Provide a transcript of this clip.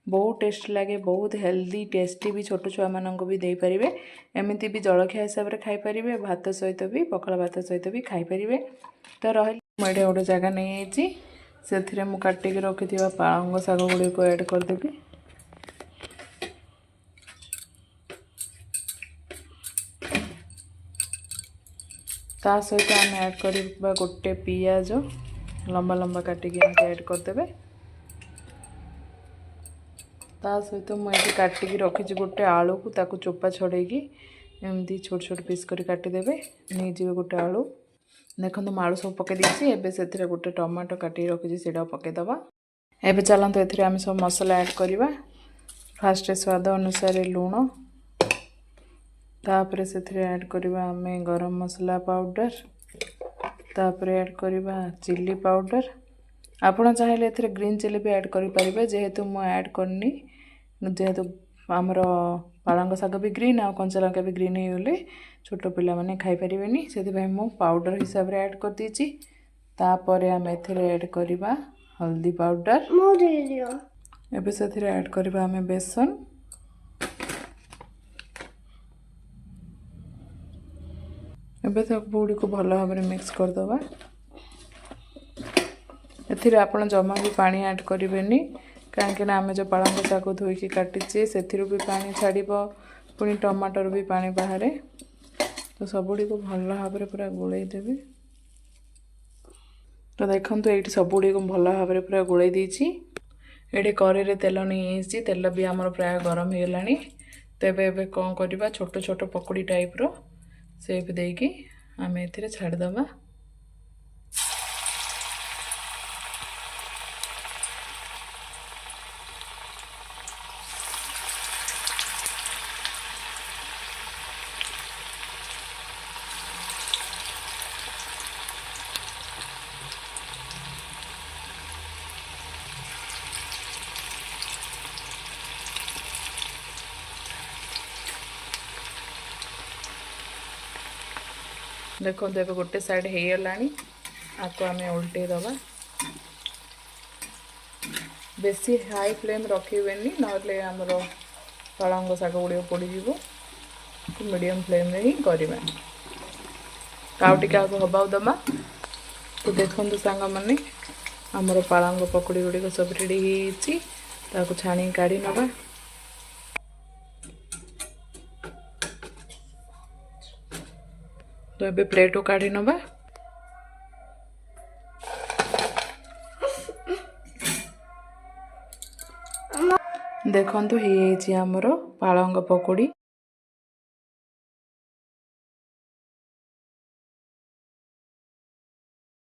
बहुत टेस्ट लगे, बहुत हेल्दी टेस्टी भी छोट छुआ मानक भी दे पारे। एमती भी जलखिया हिसाब से खाईपारे, भात सहित भी पखाल भात सहित भी खाईपारे। तो रही मुझे गोटे जगह नहीं से मु काटिक रखि पालंग शाग गुड़ी ऐड करदेवी। ता सहित आम ऐड करवा गोटे पियाज लंबा लंबा काटिक ऐड करदे। ता सहित मुझे काटिक रखी गोटे आलू को ताकू चोपा छड़ेकी एमती छोट छोट पीस कर काटिदेवे। नहीं जी गोटे आलू देखो मैं आलू सब पकई देती। एबे से गोटे टमाटो काटिक रखी से पकईदबा। एबे चलते एथिरे आम सब मसला ऐड करवा। फास्ट स्वाद अनुसार लुण, तापर से ऐड करवा आम गरम मसला पाउडर, तापर ऐड करवा चिली पाउडर। आपड़ चाहिए ग्रीन चिली भी ऐड करें, जेहेतु मु ऐड करनी, जेहेतु आमर पालंग शाग भी ग्रीन आ कंचा लंका भी ग्रीन होगले छोट पिला माने खाई परिबेनी, से मु पाउडर हिसाब रे ऐड कर दीची। तापर आम एथिरे ऐड करवा हल्दी पाउडर। एबे से ऐड करवा आम बेसन, एबे बुड़ी को भल भाव में मिक्स करदबा। एथिरे आपण जमा भी पानी ऐड करेंगे, कहीं आम जो पालंग शाग धोईकी काटिचे से भी पानी छाड़, पुणी टमाटर भी पानी बाहर। तो सबुड़ी को भल भाव में पूरा गोलई देवी। तो देखो ये सबुड़ी को भल भाव में पूरा गोलई देछि। ये कड़े तेल नहीं, तेल भी आमर प्राय गरम हो गलानी। तो एबे कौन करवा छोट छोट पकोड़ी टाइप रो सेप देकी आम ए छाड़दबा। देखो देव गोटे साइड हो गलानी, आपको आम उल्टे दबा। बेसी हाई फ्लेम रखेनि ना आमर पालंग शाग गुड़ पड़ीज। मीडियम फ्लेम रे ही करवा, आउटे हवा दमा। तो देखो सांग मैंने आमर पालंग पकड़ी गुड़िक सब रेडी हो छाणी काढ़ी नवा। तो एबे प्लेट काढ़ी नवा। देखो हो आमर पालंग पकोड़ी।